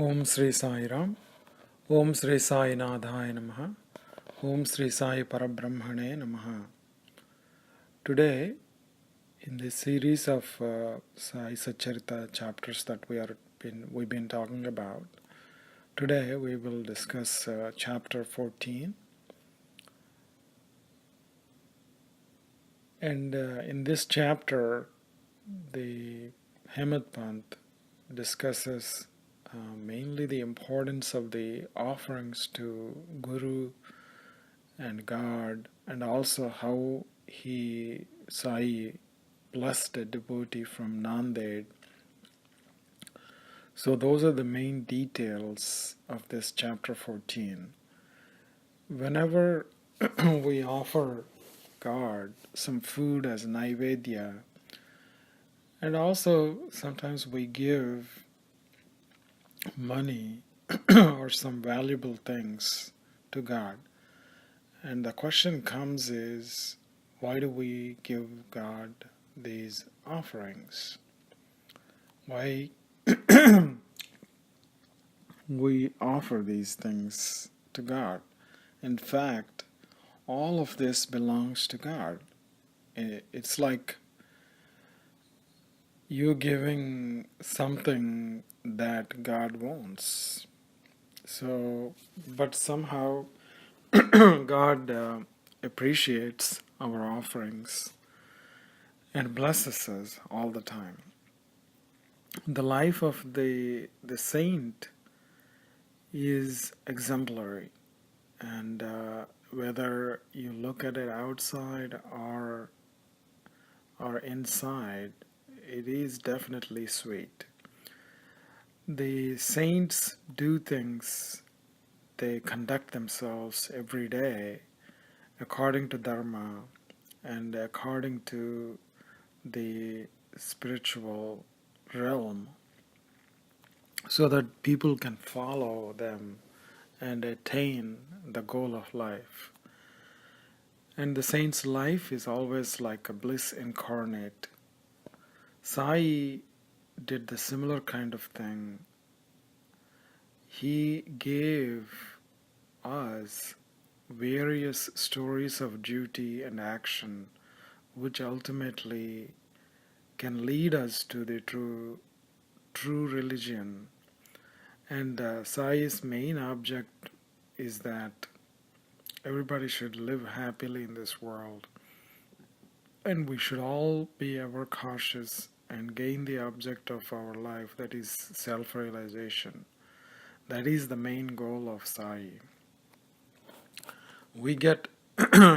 Om Sri Sai Ram, Om Sri Sai Nadhaya Namaha, Om Sri Sai Parabrahmane Namaha. Today, in this series of Saisatcharita chapters that we've been talking about, today we will discuss chapter 14. And in this chapter, the Hemad Pant discusses mainly the importance of the offerings to Guru and God, and also how Sai blessed a devotee from Nanded. So those are the main details of this chapter 14. Whenever we offer God some food as Naivedya, and also sometimes we give money or some valuable things to God. And the question comes is, why do we give God these offerings? Why we offer these things to God? In fact, all of this belongs to God. It's like you giving something that God wants. So, but somehow God appreciates our offerings and blesses us all the time. The life of the saint is exemplary, and whether you look at it outside or inside, it is definitely sweet. The saints do things, they conduct themselves every day according to Dharma and according to the spiritual realm, so that people can follow them and attain the goal of life. And the saint's life is always like a bliss incarnate. Sai did the similar kind of thing. He gave us various stories of duty and action which ultimately can lead us to the true religion. And Sai's main object is that everybody should live happily in this world, and we should all be ever cautious and gain the object of our life, that is self-realization. That is the main goal of Sai. We get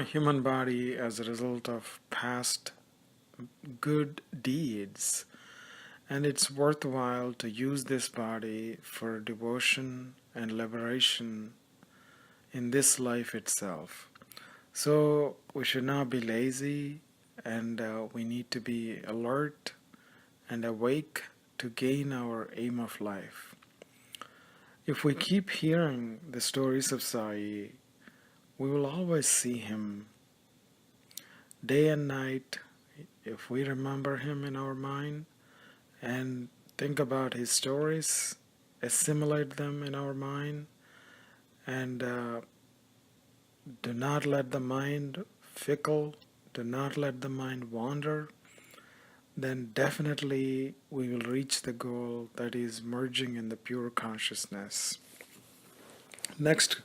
human body as a result of past good deeds, and it's worthwhile to use this body for devotion and liberation in this life itself. So we should not be lazy, and we need to be alert and awake to gain our aim of life. If we keep hearing the stories of Sai, we will always see him day and night. If we remember him in our mind and think about his stories, assimilate them in our mind, and do not let the mind fickle, do not let the mind wander, then definitely we will reach the goal, that is merging in the pure consciousness. Next,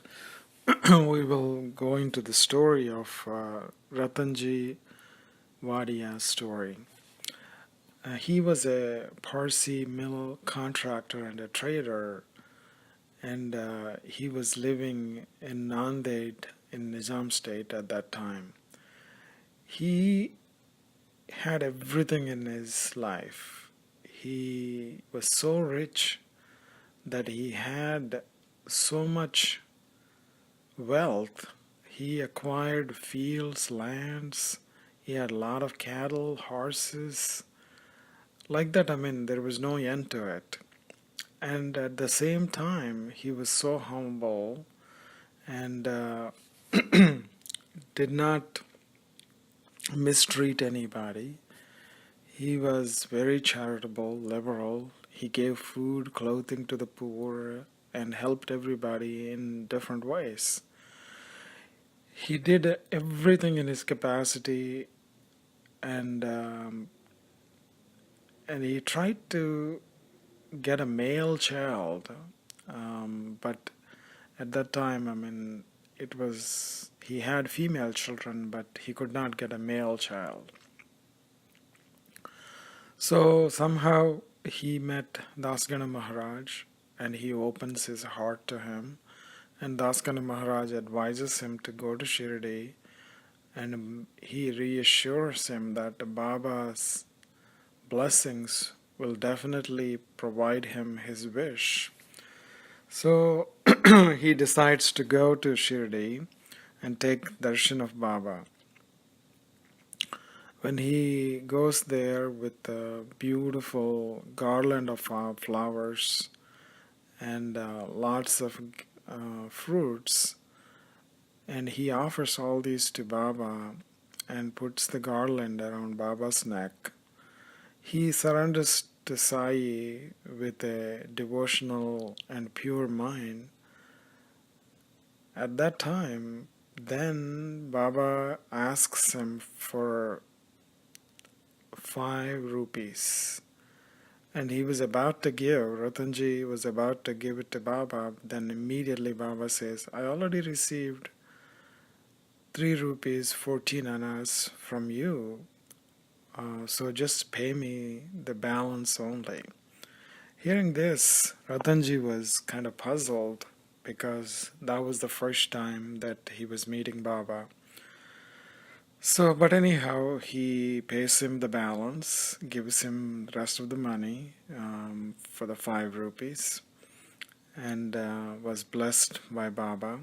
we will go into the story of Ruttonji Wadia's story. He was a Parsi mill contractor and a trader, and he was living in Nanded in Nizam state at that time. He had everything in his life. He was so rich that he had so much wealth. He acquired fields, lands. He had a lot of cattle, horses. Like that, there was no end to it. And at the same time, he was so humble and did not mistreat anybody. He was very charitable, liberal. he gave food, clothing to the poor, and helped everybody in different ways. He did everything in his capacity, and he tried to get a male child, but at that time, I mean, it was he had female children, but he could not get a male child. So somehow he met Dasgana Maharaj, and he opens his heart to him, and Dasgana Maharaj advises him to go to Shirdi, and he reassures him that Baba's blessings will definitely provide him his wish. So he decides to go to Shirdi and take darshan of Baba. When he goes there with a beautiful garland of flowers and lots of fruits, and he offers all these to Baba and puts the garland around Baba's neck, he surrenders to Sai with a devotional and pure mind. At that time, then Baba asks him for 5 rupees. And he was about to give, Ruttonji was about to give it to Baba. Then immediately Baba says, I already received 3 rupees 14 annas from you, so just pay me the balance only. Hearing this, Ruttonji was kind of puzzled because that was the first time that he was meeting Baba. So, but anyhow, he pays him the balance, gives him the rest of the money for the 5 rupees, and was blessed by Baba.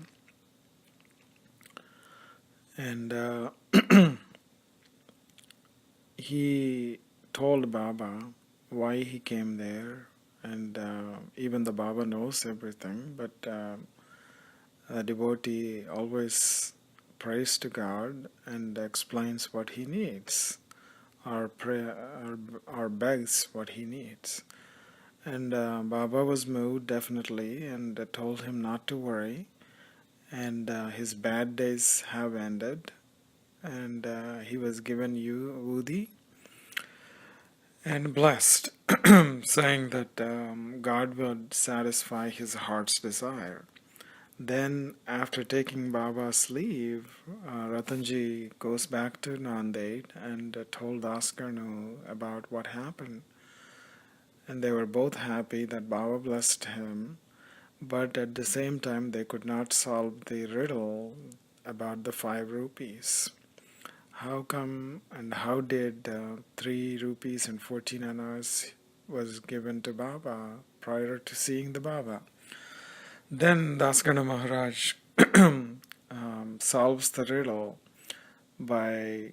And he told Baba why he came there, and even the Baba knows everything, but a devotee always prays to God and explains what he needs, or begs what he needs. And Baba was moved definitely and told him not to worry, and his bad days have ended, and he was given Udi and blessed, saying that God would satisfy his heart's desire. Then, after taking Baba's leave, Ruttonji goes back to Nanded and told Daskarnu about what happened. And they were both happy that Baba blessed him, but at the same time they could not solve the riddle about the 5 rupees. How come and how did 3 rupees and 14 annas was given to Baba prior to seeing the Baba? Then Dasgana Maharaj solves the riddle by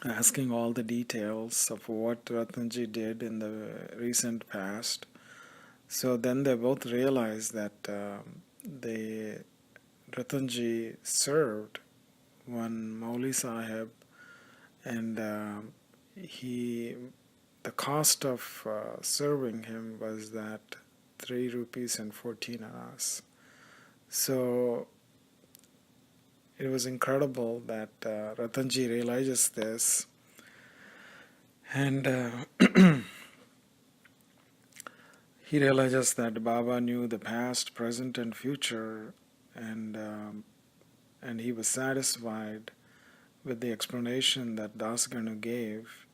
asking all the details of what Ruttonji did in the recent past. So then they both realize that Ruttonji served one Mauli Sahib, and the cost of serving him was that 3 rupees and 14 annas. So it was incredible that Ruttonji realizes this, and he realizes that Baba knew the past, present, and future, and he was satisfied with the explanation that Dasganu gave,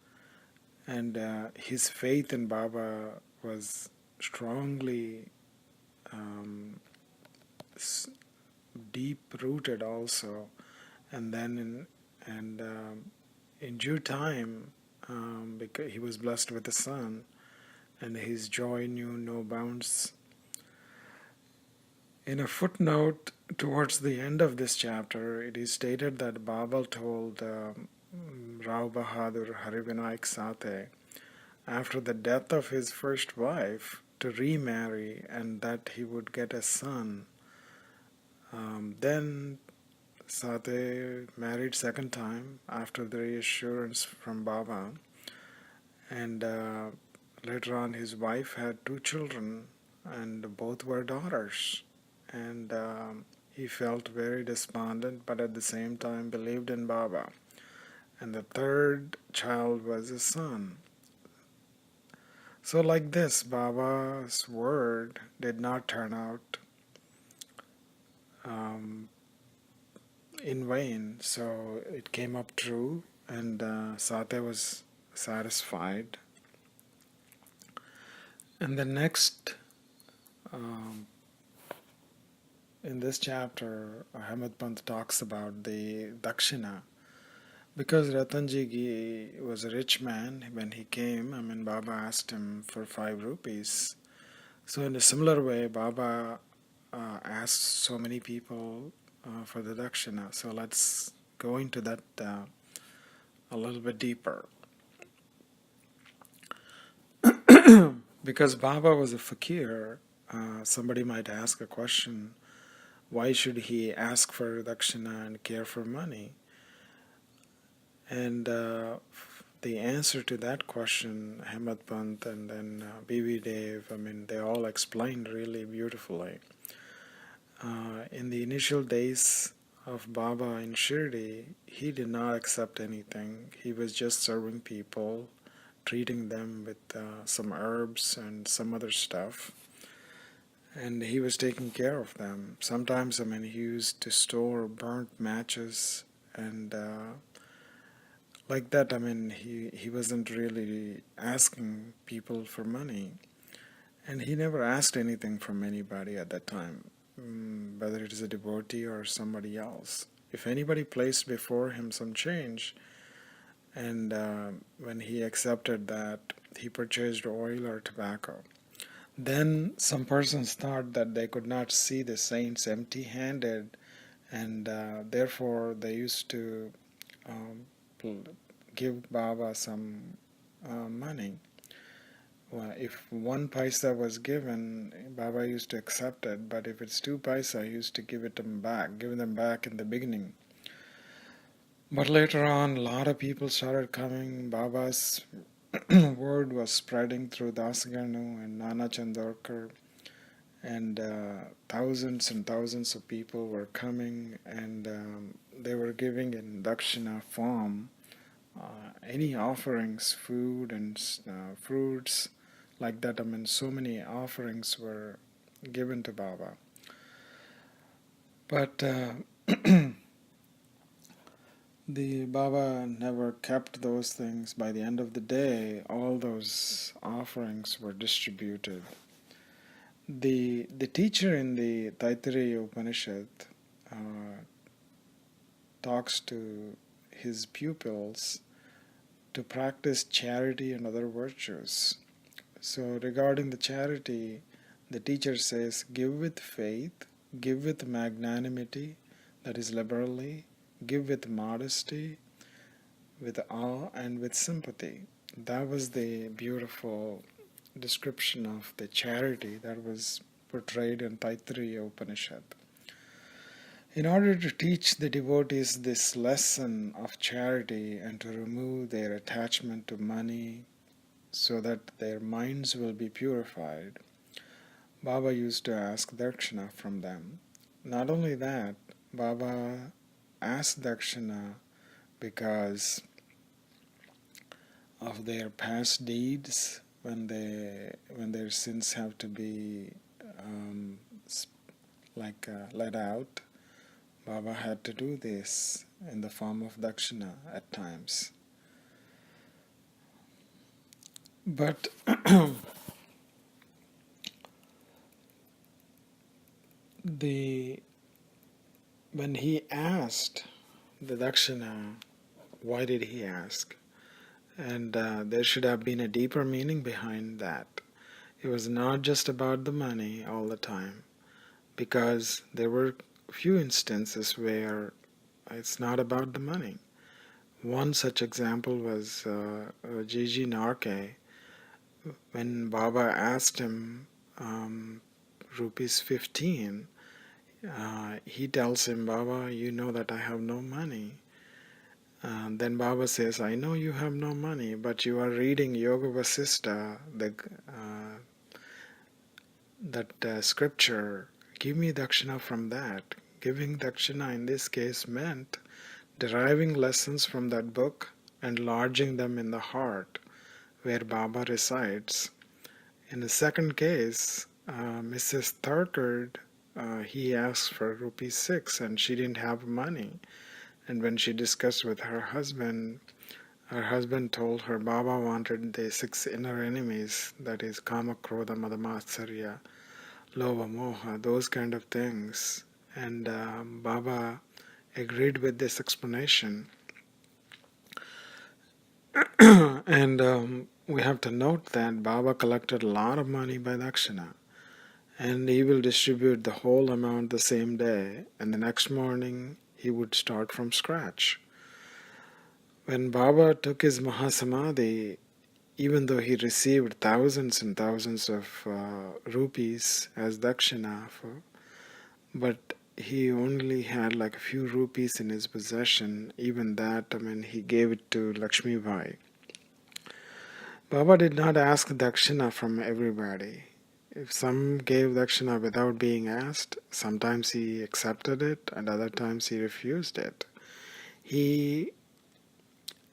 and his faith in Baba was strongly deep rooted also. And then in due time, because he was blessed with a son, and his joy knew no bounds. In a footnote towards the end of this chapter, it is stated that Baba told Rao Bahadur Harivinayak Sate, after the death of his first wife, to remarry and that he would get a son. Then Sate married second time after the reassurance from Baba, and later on his wife had 2 children, and both were daughters. And he felt very despondent, but at the same time believed in Baba. And the third child was a son. So like this, Baba's word did not turn out um, in vain. So it came up true, and Satya was satisfied. And the next, um, in this chapter, Ahmed Pant talks about the Dakshina. Because Ruttonji was a rich man when he came, Baba asked him for 5 rupees. So in a similar way, Baba asked so many people for the Dakshina. So let's go into that a little bit deeper. Because Baba was a fakir, somebody might ask a question, why should he ask for Dakshina and care for money? And the answer to that question, Ahmed Pant and then B.V. Dev, they all explained really beautifully. In the initial days of Baba in Shirdi, he did not accept anything. He was just serving people, treating them with some herbs and some other stuff. And he was taking care of them. Sometimes, he used to store burnt matches and like that. He wasn't really asking people for money. And he never asked anything from anybody at that time, whether it is a devotee or somebody else. If anybody placed before him some change, and when he accepted that, he purchased oil or tobacco. Then some persons thought that they could not see the saints empty-handed, and therefore they used to give Baba some money. Well, if 1 paisa was given, Baba used to accept it, but if it's 2 paisa, he used to give them back in the beginning. But later on, a lot of people started coming. Baba's word was spreading through Dasganu and Nana Chandorkar, and thousands and thousands of people were coming, and they were giving in Dakshina form any offerings, food and fruits, like that. So many offerings were given to Baba. But the Baba never kept those things. By the end of the day, all those offerings were distributed. The teacher in the Taittiriya Upanishad talks to his pupils to practice charity and other virtues. So regarding the charity, the teacher says, give with faith, give with magnanimity, that is liberally, give with modesty, with awe, and with sympathy. That was the beautiful description of the charity that was portrayed in Taittiriya Upanishad. In order to teach the devotees this lesson of charity and to remove their attachment to money so that their minds will be purified, Baba used to ask Dakshina from them. Not only that, Baba asked Dakshina because of their past deeds, when their sins have to be let out. Baba had to do this in the form of Dakshina at times. But when he asked the Dakshina, why did he ask? And there should have been a deeper meaning behind that. It was not just about the money all the time, because there were few instances where it's not about the money. One such example was Gigi Narke. When Baba asked him rupees 15, he tells him, Baba, you know that I have no money. Then Baba says, I know you have no money, but you are reading Yoga Vasista, that scripture. Give me Dakshina from that. Giving Dakshina in this case meant deriving lessons from that book and lodging them in the heart where Baba resides. In the second case, Mrs. Thurkard, he asked for rupees 6 and she didn't have money. And when she discussed with her husband told her Baba wanted the 6 inner enemies, that is Kama, Krodha, Mada, Matsarya, Lova, Moha, those kind of things. And Baba agreed with this explanation. And we have to note that Baba collected a lot of money by Dakshina, and he will distribute the whole amount the same day, and the next morning he would start from scratch. When Baba took his Mahasamadhi, even though he received thousands and thousands of rupees as Dakshina, but he only had like a few rupees in his possession. Even that, he gave it to Lakshmi Bai. Baba did not ask Dakshina from everybody. If some gave Dakshina without being asked, sometimes he accepted it and other times he refused it. He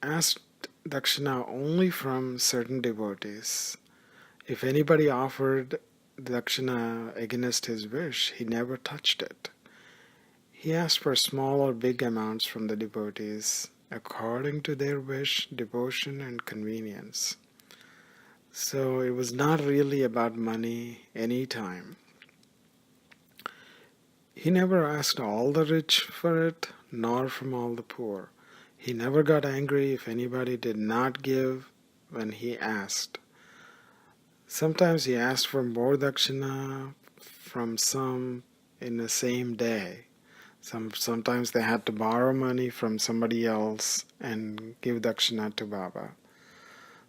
asked Dakshina only from certain devotees. If anybody offered Dakshina against his wish, he never touched it. He asked for small or big amounts from the devotees according to their wish, devotion, and convenience. So it was not really about money any time. He never asked all the rich for it, nor from all the poor. He never got angry if anybody did not give when he asked. Sometimes he asked for more Dakshina from some in the same day. Sometimes they had to borrow money from somebody else and give Dakshina to Baba.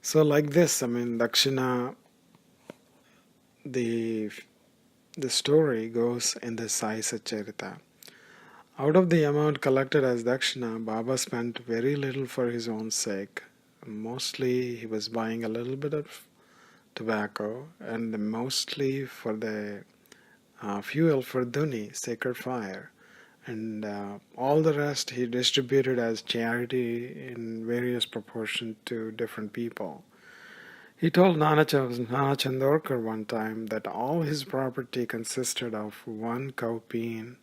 So like this, Dakshina, the story goes in the Saisatcharita. Out of the amount collected as Dakshina, Baba spent very little for his own sake. Mostly he was buying a little bit of tobacco and mostly for the fuel for Dhuni, sacred fire. And all the rest he distributed as charity in various proportions to different people. He told Nana Chandorkar one time that all his property consisted of one cowpeen,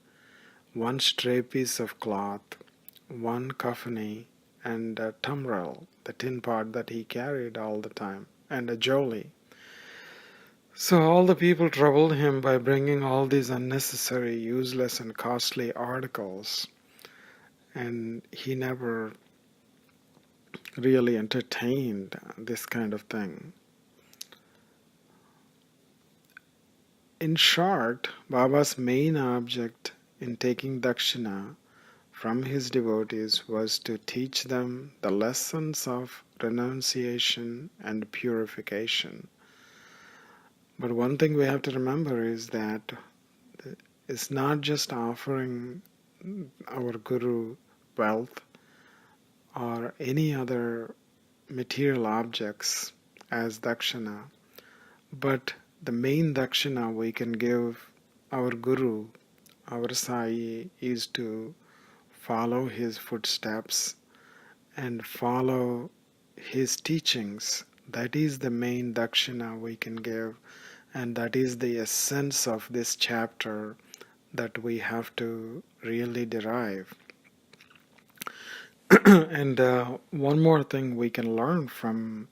one stray piece of cloth, one kaphani, and a tumbrel, the tin pot that he carried all the time, and a joli. So all the people troubled him by bringing all these unnecessary, useless, and costly articles, and he never really entertained this kind of thing. In short, Baba's main object in taking Dakshina from his devotees was to teach them the lessons of renunciation and purification. But one thing we have to remember is that it's not just offering our Guru wealth or any other material objects as Dakshina, but the main Dakshina we can give our Guru, our Sai, is to follow his footsteps and follow his teachings. That is the main Dakshina we can give, and that is the essence of this chapter that we have to really derive. And one more thing we can learn from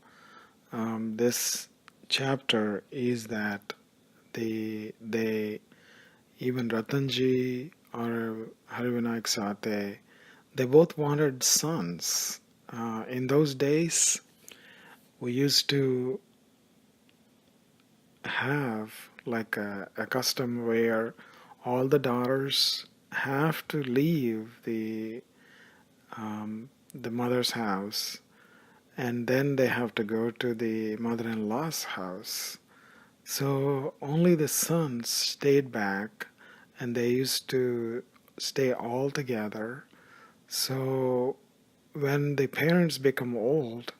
this chapter is that they even Ruttonji or Harivinayak Sate, they both wanted sons. In those days, we used to have like a custom where all the daughters have to leave the mother's house, and then they have to go to the mother-in-law's house. So only the sons stayed back, and they used to stay all together. So when the parents become old,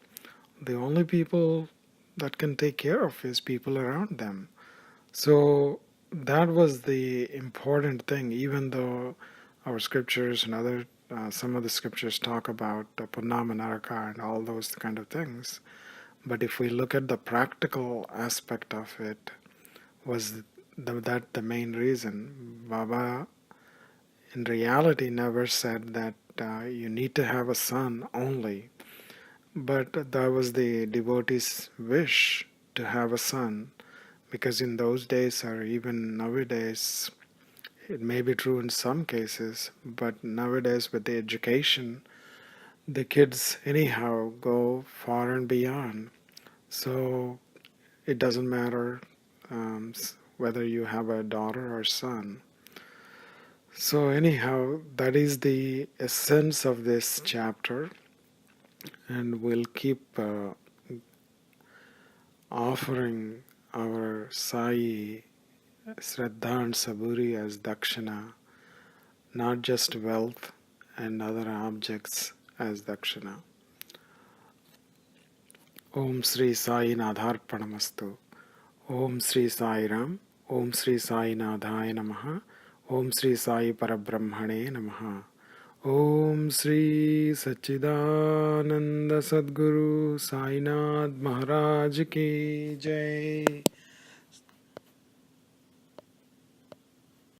the only people that can take care of is people around them. So that was the important thing, even though our scriptures and other some of the scriptures talk about Purnama Naraka and all those kind of things. But if we look at the practical aspect of it, was that the main reason? Baba in reality never said that you need to have a son only, but that was the devotee's wish to have a son, because in those days or even nowadays, it may be true in some cases, but nowadays with the education, the kids anyhow go far and beyond. So it doesn't matter whether you have a daughter or son. So anyhow, that is the essence of this chapter, and we'll keep offering our Sai Shraddha and Saburi as Dakshina, not just wealth and other objects as Dakshina. Om Sri Sai Nadharpanamastu. Om Sri Sai Ram. Om Sri Sai Nadhaya Namaha. Om Sri Sai Parabrahmane Namaha. Om Sri Sachidananda Sadguru Sainath Maharaj Ki Jai.